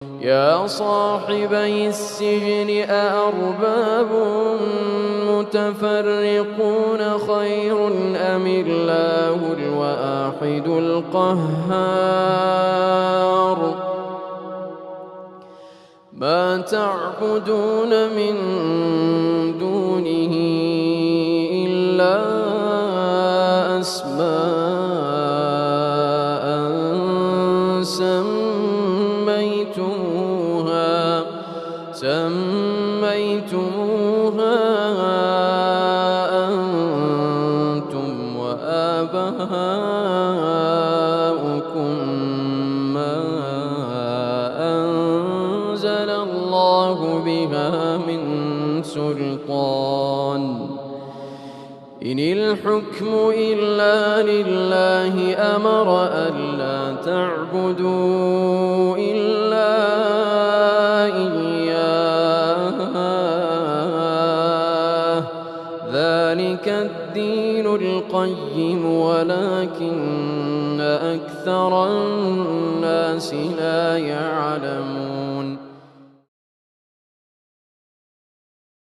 يا صاحبي السجن أأرباب متفرقون خير أم الله الواحد القهار ما تعبدون من دونه إلا أسماء سميتموها أنتم وآباؤكم ما أنزل الله بها من سلطان إن الحكم إلا لله أمر ألا تعبدوا إلا إياه ذلك الدين القيم ولكن أكثر الناس لا يعلمون